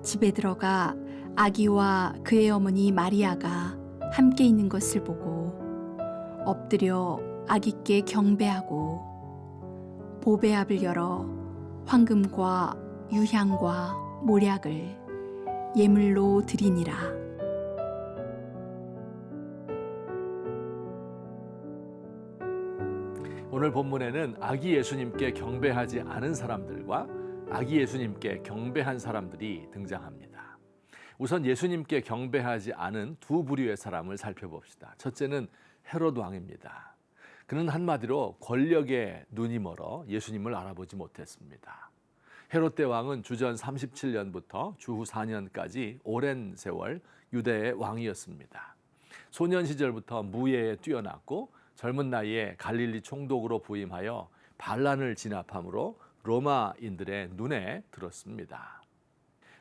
집에 들어가 아기와 그의 어머니 마리아가 함께 있는 것을 보고 엎드려 아기께 경배하고 보배압을 열어 황금과 유향과 몰약을 예물로 드리니라. 오늘 본문에는 아기 예수님께 경배하지 않은 사람들과 아기 예수님께 경배한 사람들이 등장합니다. 우선 예수님께 경배하지 않은 두 부류의 사람을 살펴봅시다. 첫째는 헤롯 왕입니다. 그는 한마디로 권력에 눈이 멀어 예수님을 알아보지 못했습니다. 헤롯 대왕은 주전 37년부터 주후 4년까지 오랜 세월 유대의 왕이었습니다. 소년 시절부터 무예에 뛰어났고 젊은 나이에 갈릴리 총독으로 부임하여 반란을 진압함으로 로마인들의 눈에 들었습니다.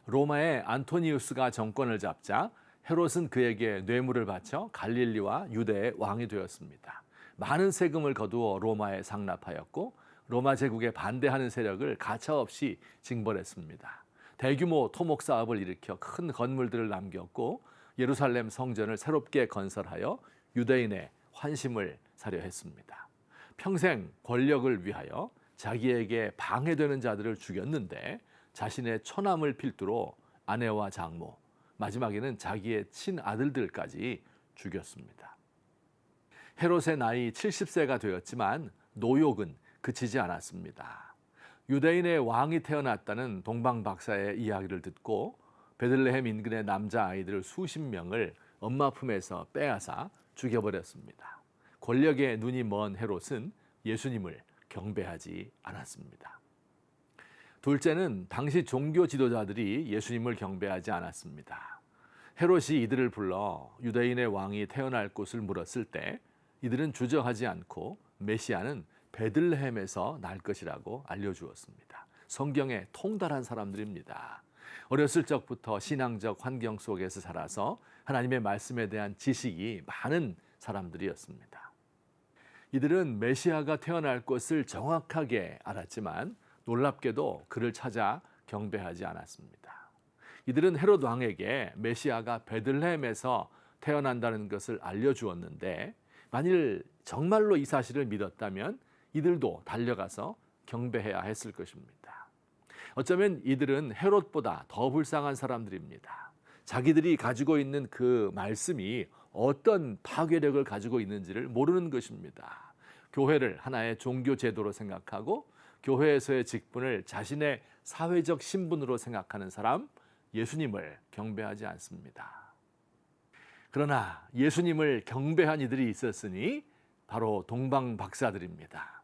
로마의 안토니우스가 정권을 잡자 헤롯은 그에게 뇌물을 바쳐 갈릴리와 유대의 왕이 되었습니다. 많은 세금을 거두어 로마에 상납하였고 로마 제국에 반대하는 세력을 가차없이 징벌했습니다. 대규모 토목 사업을 일으켜 큰 건물들을 남겼고 예루살렘 성전을 새롭게 건설하여 유대인의 환심을 사려 했습니다. 평생 권력을 위하여 자기에게 방해되는 자들을 죽였는데 자신의 처남을 필두로 아내와 장모, 마지막에는 자기의 친아들들까지 죽였습니다. 헤롯의 나이 70세가 되었지만 노욕은 그치지 않았습니다. 유대인의 왕이 태어났다는 동방박사의 이야기를 듣고 베들레헴 인근의 남자아이들 수십 명을 엄마 품에서 빼앗아 죽여버렸습니다. 권력에 눈이 먼 헤롯은 예수님을 경배하지 않았습니다. 둘째는 당시 종교 지도자들이 예수님을 경배하지 않았습니다. 헤롯이 이들을 불러 유대인의 왕이 태어날 곳을 물었을 때 이들은 주저하지 않고 메시아는 베들레헴에서 날 것이라고 알려주었습니다. 성경에 통달한 사람들입니다. 어렸을 적부터 신앙적 환경 속에서 자라서 하나님의 말씀에 대한 지식이 많은 사람들이었습니다. 이들은 메시아가 태어날 것을 정확하게 알았지만 놀랍게도 그를 찾아 경배하지 않았습니다. 이들은 헤롯 왕에게 메시아가 베들레헴에서 태어난다는 것을 알려주었는데 만일 정말로 이 사실을 믿었다면 이들도 달려가서 경배해야 했을 것입니다. 어쩌면 이들은 헤롯보다 더 불쌍한 사람들입니다. 자기들이 가지고 있는 그 말씀이 어떤 파괴력을 가지고 있는지를 모르는 것입니다. 교회를 하나의 종교 제도로 생각하고 교회에서의 직분을 자신의 사회적 신분으로 생각하는 사람, 예수님을 경배하지 않습니다. 그러나 예수님을 경배한 이들이 있었으니 바로 동방 박사들입니다.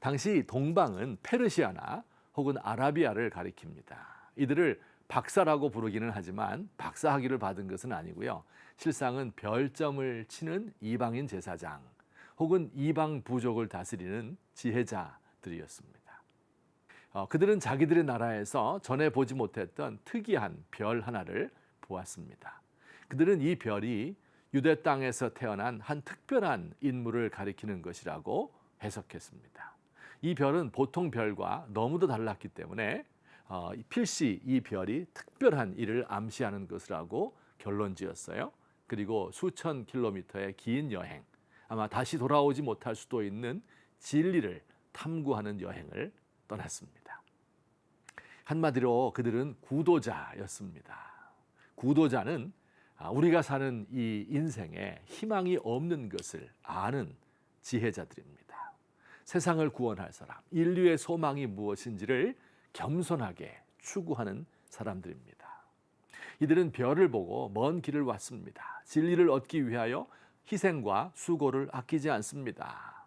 당시 동방은 페르시아나 혹은 아라비아를 가리킵니다. 이들을 박사라고 부르기는 하지만 박사 학위를 받은 것은 아니고요. 실상은 별점을 치는 이방인 제사장 혹은 이방 부족을 다스리는 지혜자들이었습니다. 그들은 자기들의 나라에서 전에 보지 못했던 특이한 별 하나를 보았습니다. 그들은 이 별이 유대 땅에서 태어난 한 특별한 인물을 가리키는 것이라고 해석했습니다. 이 별은 보통 별과 너무도 달랐기 때문에 필시 이 별이 특별한 일을 암시하는 것이라고 결론지었어요. 그리고 수천 킬로미터의 긴 여행, 아마 다시 돌아오지 못할 수도 있는 진리를 탐구하는 여행을 떠났습니다. 한마디로 그들은 구도자였습니다. 구도자는 우리가 사는 이 인생에 희망이 없는 것을 아는 지혜자들입니다. 세상을 구원할 사람, 인류의 소망이 무엇인지를 겸손하게 추구하는 사람들입니다. 이들은 별을 보고 먼 길을 왔습니다. 진리를 얻기 위하여 희생과 수고를 아끼지 않습니다.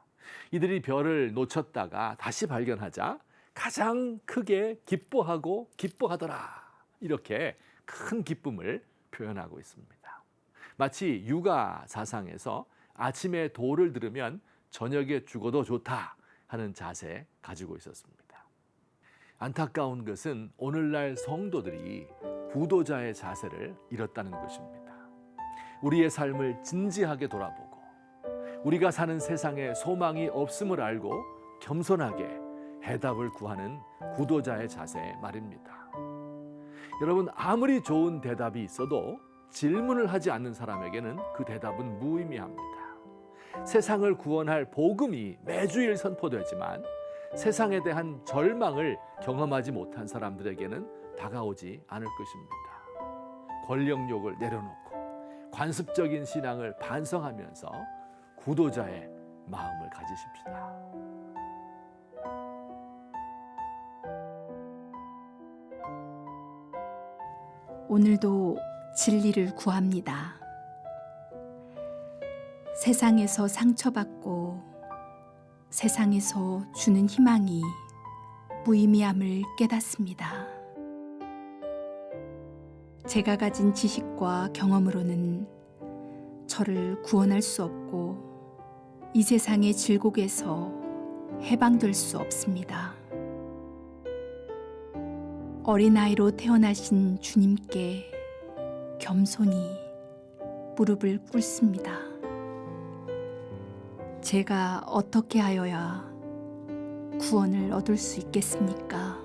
이들이 별을 놓쳤다가 다시 발견하자 가장 크게 기뻐하고 기뻐하더라. 이렇게 큰 기쁨을 표현하고 있습니다. 마치 유가 사상에서 아침에 도를 들으면 저녁에 죽어도 좋다 하는 자세 가지고 있었습니다. 안타까운 것은 오늘날 성도들이 구도자의 자세를 잃었다는 것입니다. 우리의 삶을 진지하게 돌아보고 우리가 사는 세상에 소망이 없음을 알고 겸손하게 해답을 구하는 구도자의 자세 말입니다. 여러분, 아무리 좋은 대답이 있어도 질문을 하지 않는 사람에게는 그 대답은 무의미합니다. 세상을 구원할 복음이 매주일 선포되지만 세상에 대한 절망을 경험하지 못한 사람들에게는 다가오지 않을 것입니다. 권력욕을 내려놓고 관습적인 신앙을 반성하면서 구도자의 마음을 가지십시다. 오늘도 진리를 구합니다. 세상에서 상처받고 세상에서 주는 희망이 무의미함을 깨닫습니다. 제가 가진 지식과 경험으로는 저를 구원할 수 없고 이 세상의 질곡에서 해방될 수 없습니다. 어린아이로 태어나신 주님께 겸손히 무릎을 꿇습니다. 제가 어떻게 하여야 구원을 얻을 수 있겠습니까?